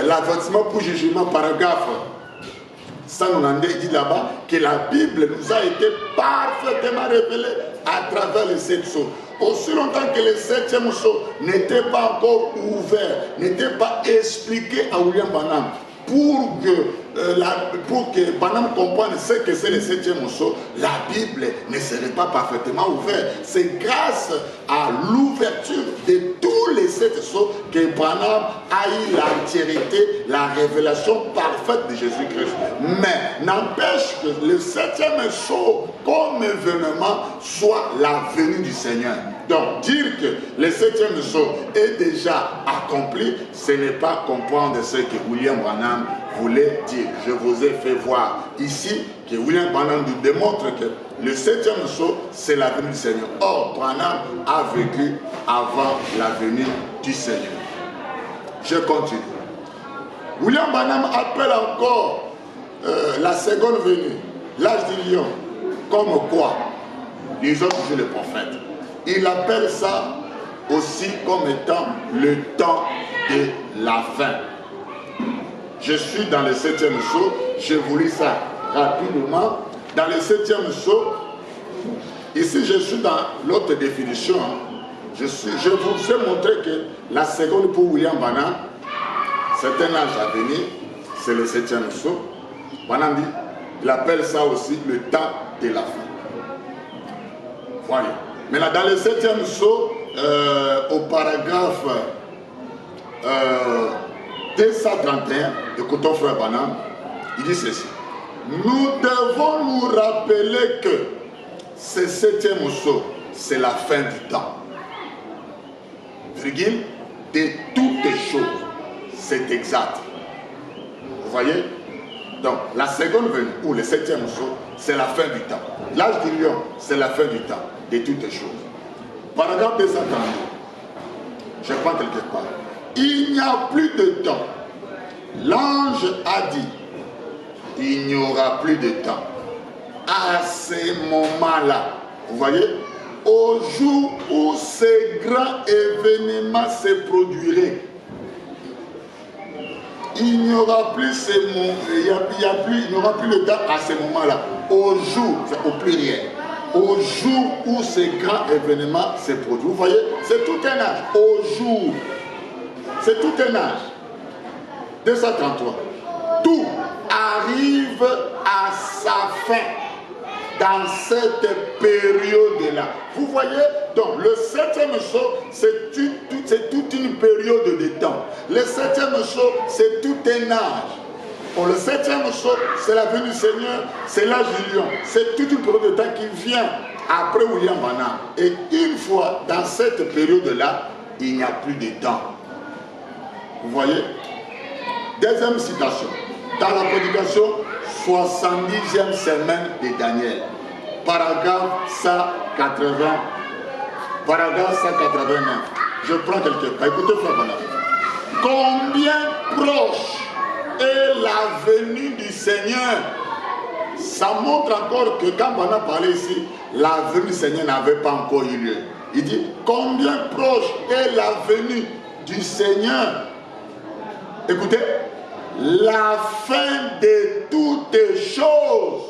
l'avertissement pour jugement, paragraphe 192, il dit là-bas que la Bible nous a été parfaitement révélée à travers les 7 sceaux. Aussi longtemps que le 7e sceau n'était pas encore ouvert, n'était pas expliqué à William Branham, pour que Branham comprenne ce que c'est le 7e sceau, la Bible ne serait pas parfaitement ouverte. C'est grâce à l'ouverture de tous les 7 sceaux que Branham a eu l'entièreté, la révélation parfaite de Jésus-Christ. Mais n'empêche que le 7e sceau, comme événement, soit la venue du Seigneur. Donc, dire que le 7e sceau est déjà accompli, ce n'est pas comprendre ce que William Branham voulait dire. Je vous ai fait voir ici que William Branham nous démontre que le 7e sceau, c'est la venue du Seigneur. Or, Branham a vécu avant la venue du Seigneur. Je continue. William Branham appelle encore la seconde venue, l'âge du lion, comme quoi les autres disent le prophète. Il appelle ça aussi comme étant le temps de la fin. Je suis dans le 7e sceau, je vous lis ça rapidement. Dans le 7e sceau, ici je suis dans l'autre définition. Je vous ai montré que la seconde pour William Branham, c'est un âge à venir, c'est le 7e sceau. Branham dit, il appelle ça aussi le temps de la fin. Voyez. Maintenant, dans le 7e sceau, au paragraphe 231, écoutons Frère Branham, il dit ceci. Nous devons nous rappeler que ce 7e sceau, c'est la fin du temps. Virgule, de toutes choses. C'est exact. Vous voyez? Donc, la seconde venue, ou le 7e sceau, c'est la fin du temps. L'âge du lion, c'est la fin du temps, de toutes choses. Paragraphe 232. Je prends quelque part. Il n'y a plus de temps. L'ange a dit, il n'y aura plus de temps. À ce moment-là, vous voyez, au jour où ces grands événements se produiraient, il n'y aura plus il n'y aura plus de temps à ce moment-là. Au jour, c'est au pluriel. Au jour où ces grands événements se produisent. Vous voyez, c'est tout un âge. Au jour, c'est tout un âge. 233. Tout arrive à sa fin dans cette période-là. Vous voyez, donc le 7e sceau, c'est toute une période de temps. Le 7e sceau, c'est tout un âge. Pour le 7e sceau, c'est la venue du Seigneur, c'est l'âge du lion. C'est toute une période de temps qui vient après William Branham. Et une fois dans cette période-là, il n'y a plus de temps. Vous voyez? Deuxième citation. Dans la prédication, 70e semaine de Daniel. Paragraphe 180. Paragraphe 189. Je prends quelque part. Écoutez, frère Branham. Combien proche est la venue du Seigneur? Ça montre encore que quand on a parlé ici, la venue du Seigneur n'avait pas encore eu lieu. Il dit, combien proche est la venue du Seigneur? Écoutez, la fin de toutes choses,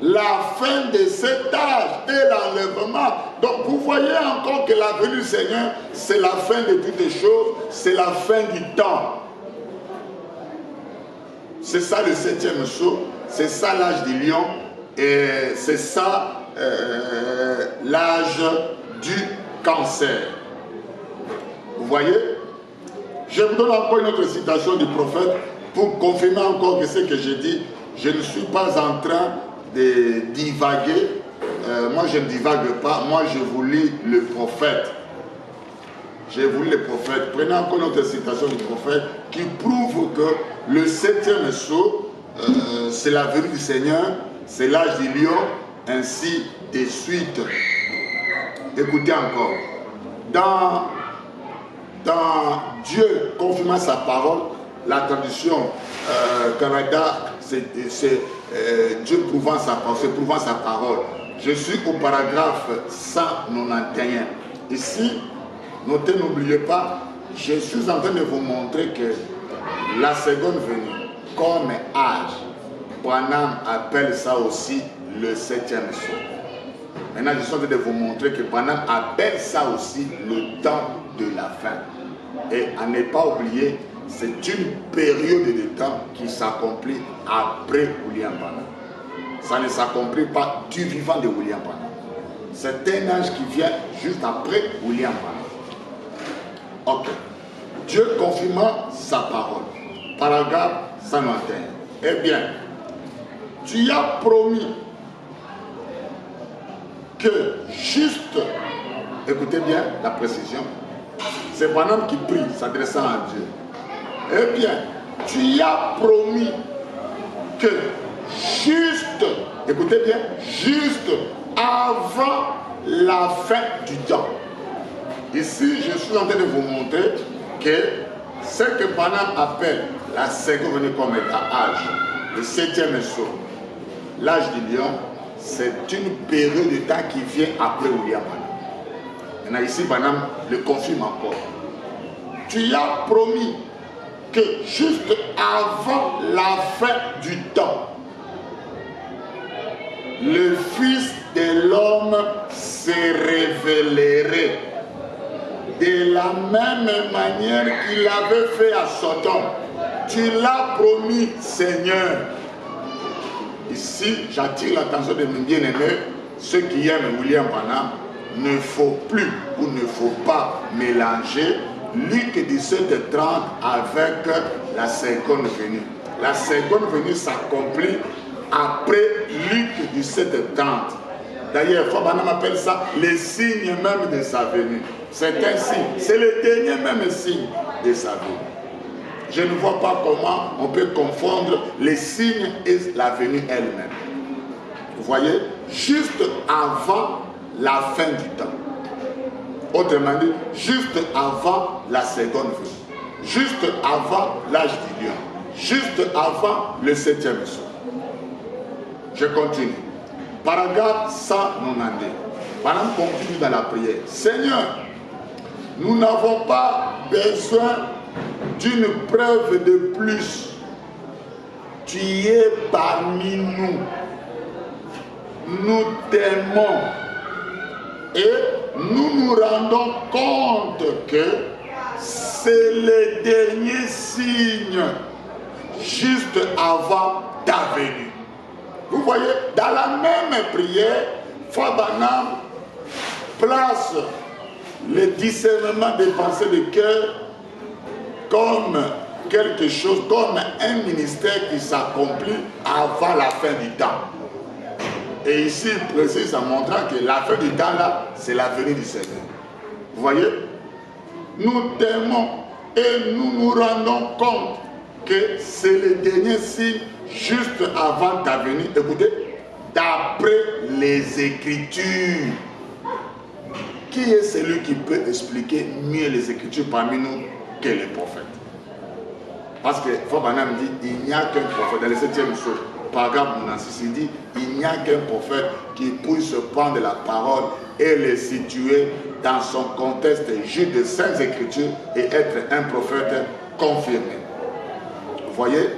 la fin de cet âge et l'enlèvement. Donc vous voyez encore que la venue du Seigneur, c'est la fin de toutes choses, c'est la fin du temps. C'est ça le 7e sceau, c'est ça l'âge du lion, et c'est ça l'âge du cancer. Vous voyez? Je vous donne encore une autre citation du prophète pour confirmer encore que ce que j'ai dit. Je ne suis pas en train de divaguer. Moi, je ne divague pas. Moi, je vous lis le prophète. Je vous lis le prophète. Prenez encore une autre citation du prophète qui prouve que le 7e sceau, c'est la venue du Seigneur, c'est l'âge du lion, ainsi de suite. Écoutez encore. Dans Dieu confirmant sa parole, la traduction Canada, c'est Dieu prouvant sa parole, c'est prouvant sa parole. Je suis au paragraphe 191. Ici, notez, n'oubliez pas, je suis en train de vous montrer que la seconde venue, comme âge, Branham appelle ça aussi le 7e sceau. Maintenant, je suis en train de vous montrer que Branham appelle ça aussi le temps de la fin. Et à ne pas oublier, c'est une période de temps qui s'accomplit après William Branham. Ça ne s'accomplit pas du vivant de William Branham. C'est un âge qui vient juste après William Branham. Ok. Dieu confirmant sa parole. Paragraphe 191. Eh bien, tu as promis que juste, écoutez bien la précision, c'est Branham qui prie, s'adressant à Dieu. Eh bien, tu as promis que juste, écoutez bien, juste avant la fin du temps. Ici, je suis en train de vous montrer que ce que Branham appelle la seconde venue comme état âge, le 7e sceau, l'âge du lion, c'est une période de temps qui vient après William Branham. Maintenant ici, Branham le confirme encore. Tu as promis que juste avant la fin du temps, le Fils de l'homme se révélerait de la même manière qu'il avait fait à Sodome. Tu l'as promis, Seigneur. Ici, j'attire l'attention de mes bien-aimés, ceux qui aiment William Branham. Ne faut plus ou ne faut pas mélanger Luc 17:30 avec la seconde venue. La seconde venue s'accomplit après Luc 17:30. D'ailleurs, Branham appelle ça le signe même de sa venue. C'est un signe, c'est le dernier même signe de sa venue. Je ne vois pas comment on peut confondre les signes et la venue elle-même. Vous voyez, juste avant la fin du temps. Autrement dit, juste avant la seconde venue. Juste avant l'âge du lion. Juste avant le 7e sceau. Je continue. Paragraphe 192. Branham continue dans la prière. Seigneur, nous n'avons pas besoin d'une preuve de plus. Tu es parmi nous. Nous t'aimons. Et nous nous rendons compte que c'est le dernier signe juste avant ta venue. Vous voyez, dans la même prière, Frère Branham place le discernement des pensées de cœur comme quelque chose, comme un ministère qui s'accomplit avant la fin du temps. Et ici, il précise en montrant que la fin du temps, là, c'est la venue du Seigneur. Vous voyez? Nous t'aimons et nous nous rendons compte que c'est le dernier signe juste avant ta venue. Écoutez, d'après les Écritures. Qui est celui qui peut expliquer mieux les Écritures parmi nous que les prophètes? Parce que Fobanam dit, il n'y a qu'un prophète. Dans le 7e psaume, paragraphe 96, il dit, il n'y a qu'un prophète qui puisse prendre la parole et les situer dans son contexte juste de saintes Écritures et être un prophète confirmé. Vous voyez?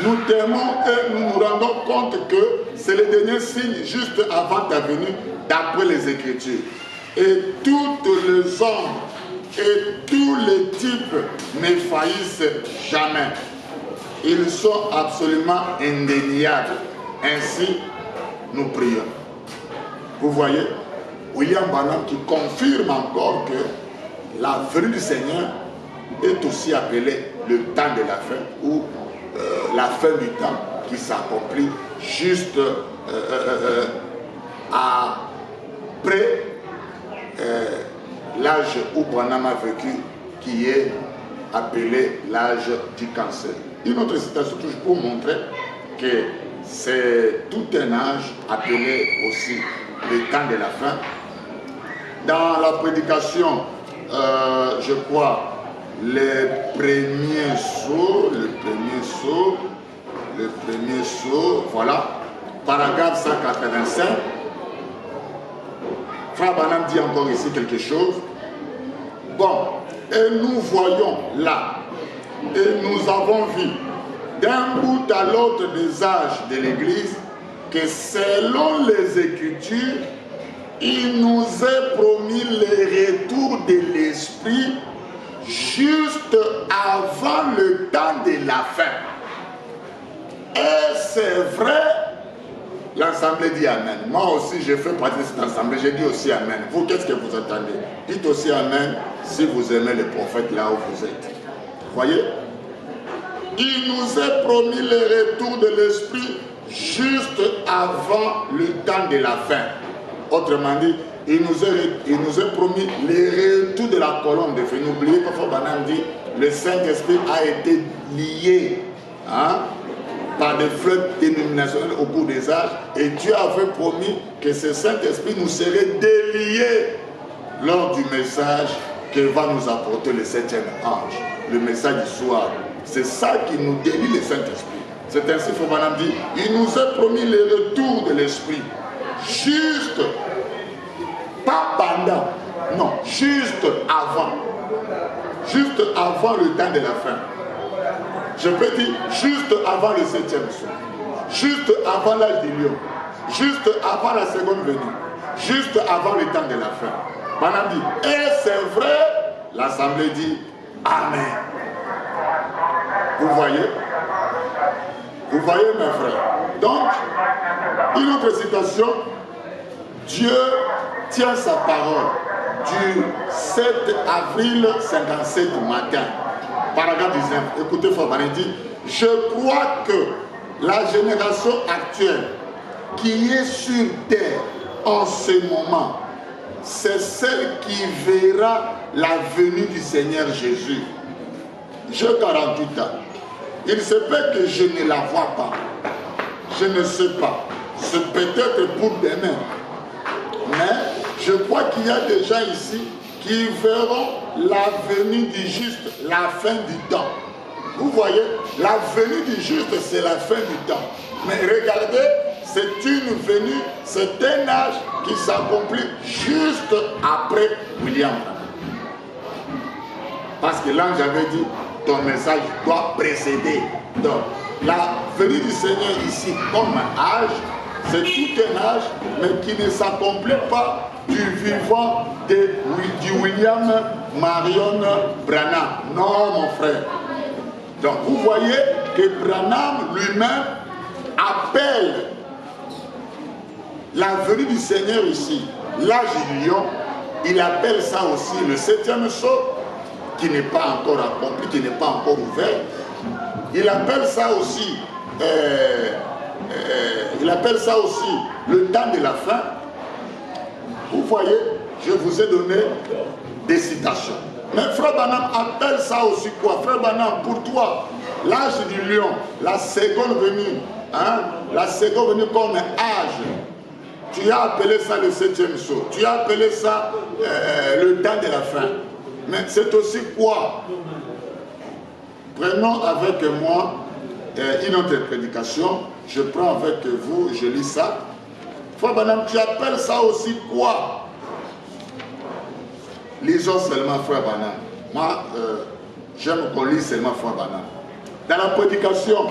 Nous t'aimons et nous nous rendons compte que c'est le dernier signe juste avant ta venue d'après les Écritures. Et toutes les hommes et tous les types ne faillissent jamais. Ils sont absolument indéniables. Ainsi, nous prions. Vous voyez, William Branham qui confirme encore que la venue du Seigneur est aussi appelée le temps de la fin ou la fin du temps qui s'accomplit juste après l'âge où Branham a vécu, qui est appelé l'âge du cancer. Une autre citation toujours pour montrer que c'est tout un âge appelé aussi le temps de la fin. Dans la prédication, je crois, le premier saut, voilà, paragraphe 185, Frère Branham dit encore ici quelque chose. Bon, et nous voyons là, et nous avons vu d'un bout à l'autre des âges de l'Église que selon les Écritures, il nous est promis le retour de l'Esprit juste avant le temps de la fin. Et c'est vrai, l'Assemblée dit Amen. Moi aussi, je fais partie de cette Assemblée, je dis aussi Amen. Vous, qu'est-ce que vous entendez? Dites aussi Amen si vous aimez les prophètes là où vous êtes. Voyez? Il nous est promis le retour de l'Esprit juste avant le temps de la fin. Autrement dit, il nous est promis le retour de la colonne de feu. N'oubliez pas, Banam dit, le Saint-Esprit a été lié par des fleuves dénominationnels au cours des âges, et Dieu avait promis que ce Saint-Esprit nous serait délié lors du message que va nous apporter le 7e ange, le message du soir. C'est ça qui nous délie le Saint-Esprit. C'est ainsi que Banam dit, il nous a promis le retour de l'Esprit, juste, pas pendant, non, juste avant le temps de la fin. Je peux dire juste avant le 7e jour, juste avant l'âge du lion, juste avant la seconde venue, juste avant le temps de la fin. Madame dit, et c'est vrai, l'Assemblée dit, Amen. Vous voyez? Vous voyez mes frères? Donc, une autre citation, Dieu tient sa parole du 7 avril 57 matin. Paragraphe 19, écoutez Fabané dit, je crois que la génération actuelle qui est sur terre en ce moment, c'est celle qui verra la venue du Seigneur Jésus. J'ai 48 ans. Il se peut que je ne la vois pas. Je ne sais pas. C'est peut-être pour demain. Mais je crois qu'il y a des gens ici qui verront la venue du juste, la fin du temps. Vous voyez, la venue du juste, c'est la fin du temps. Mais regardez, c'est une venue, c'est un âge qui s'accomplit juste après William. Parce que l'ange avait dit, ton message doit précéder. Donc, la venue du Seigneur ici, comme âge, c'est tout un âge, mais qui ne s'accomplit pas du vivant du William Marion Branham. Non, mon frère. Donc, vous voyez que Branham lui-même appelle la venue du Seigneur ici, l'âge du lion. Il appelle ça aussi le 7e saut, qui n'est pas encore accompli, qui n'est pas encore ouvert. Il appelle ça aussi le temps de la fin. Vous voyez, Je vous ai donné des citations. Mais Frère Branham appelle ça aussi quoi? Frère Branham, pour toi, l'âge du lion, la seconde venue, hein, la seconde venue comme âge, tu as appelé ça le 7e saut, tu as appelé ça le temps de la fin. Mais c'est aussi quoi? Prenons avec moi une autre prédication, je prends avec vous, je lis ça. Frère Branham, tu appelles ça aussi quoi? Lisons seulement Frère Branham. Moi, j'aime qu'on lise seulement Frère Branham. Dans la prédication,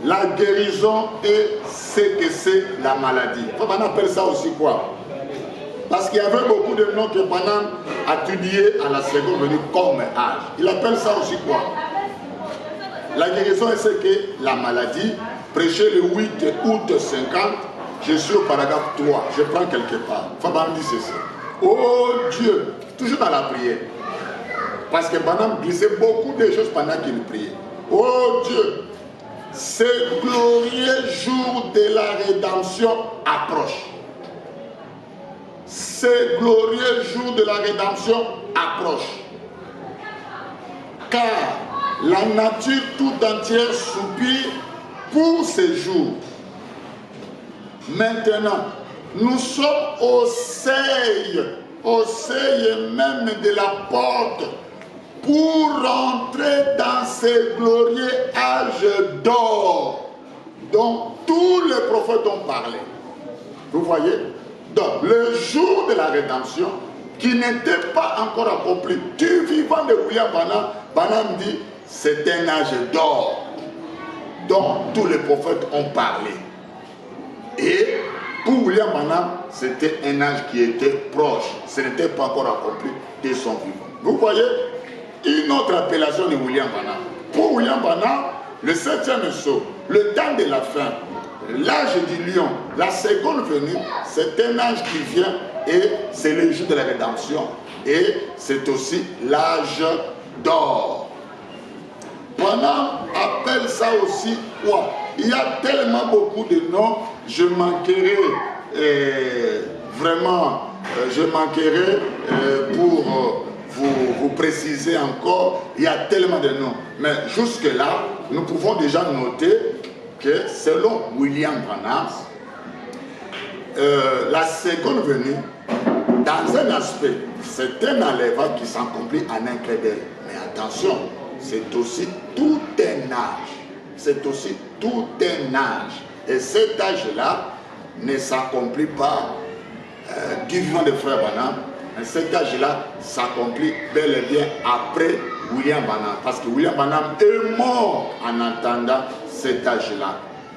la guérison est ce que c'est la maladie. Frère Branham appelle ça aussi quoi? Parce qu'il y avait beaucoup de noms que Branham a étudiés à la seconde venue comme âge. Il appelle ça aussi quoi? La guérison est ce que la maladie. Prêché le 8 août 50, je suis au paragraphe 3. Je prends quelque part. Frère Branham dit ceci. Oh Dieu, toujours dans la prière. Parce que Branham glissait beaucoup de choses pendant qu'il priait. Oh Dieu, ce glorieux jour de la rédemption approche. Ce glorieux jour de la rédemption approche. Car la nature tout entière soupire pour ce jour. Maintenant, nous sommes au seuil même de la porte pour rentrer dans ce glorieux âge d'or dont tous les prophètes ont parlé. Vous voyez? Donc, le jour de la rédemption qui n'était pas encore accompli. Du vivant de William Branham, Branham dit, c'est un âge d'or dont tous les prophètes ont parlé. Et pour William Branham, c'était un âge qui était proche. Ce n'était pas encore accompli de son vivant. Vous voyez, une autre appellation de William Branham. Pour William Branham, le 7e saut, le temps de la fin, l'âge du lion, la seconde venue, c'est un âge qui vient et c'est le jour de la rédemption. Et c'est aussi l'âge d'or. Branham appelle ça aussi quoi? Il y a tellement beaucoup de noms, je manquerai vraiment, pour vous préciser encore, il y a tellement de noms. Mais jusque-là, nous pouvons déjà noter que selon William Branham, la seconde venue, dans un aspect, c'est un enlèvement qui s'accomplit en un clin d'œil. Mais attention, c'est aussi tout un âge. C'est aussi tout un âge. Et cet âge-là ne s'accomplit pas du vivant de Frère Branham. Mais cet âge-là s'accomplit bel et bien après William Branham. Parce que William Branham est mort en entendant cet âge-là,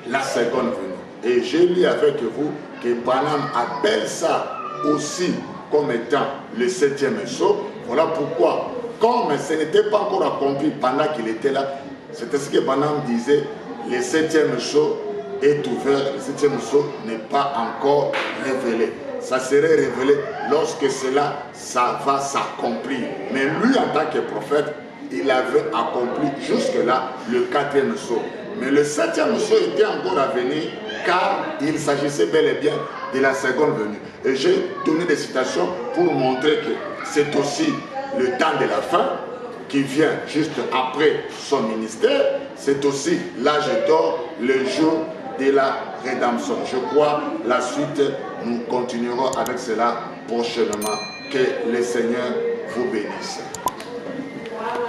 la seconde venue. Et je lis avec vous que Branham appelle ça aussi comme étant le 7e saut. Voilà pourquoi, comme ce n'était pas encore accompli pendant qu'il était là, c'était ce que Branham disait, le 7e saut est ouvert, le 7e saut n'est pas encore révélé. Ça serait révélé lorsque cela, ça va s'accomplir. Mais lui, en tant que prophète, il avait accompli jusque-là le 4e saut. Mais le 7e saut était encore à venir, car il s'agissait bel et bien de la seconde venue. Et j'ai donné des citations pour montrer que c'est aussi le temps de la fin, qui vient juste après son ministère. C'est aussi l'âge d'or, le jour de la rédemption. Je crois la suite, nous continuerons avec cela prochainement. Que le Seigneur vous bénisse.